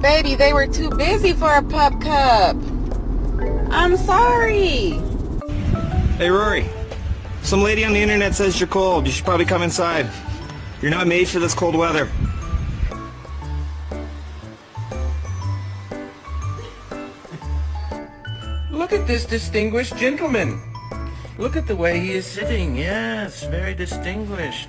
Baby, they were too busy for a pup cup. I'm sorry. Hey, Rory. Some lady on the internet says you're cold. You should probably come inside. You're not made for this cold weather. Look at this distinguished gentleman. Look at the way he is sitting. Yes, very distinguished.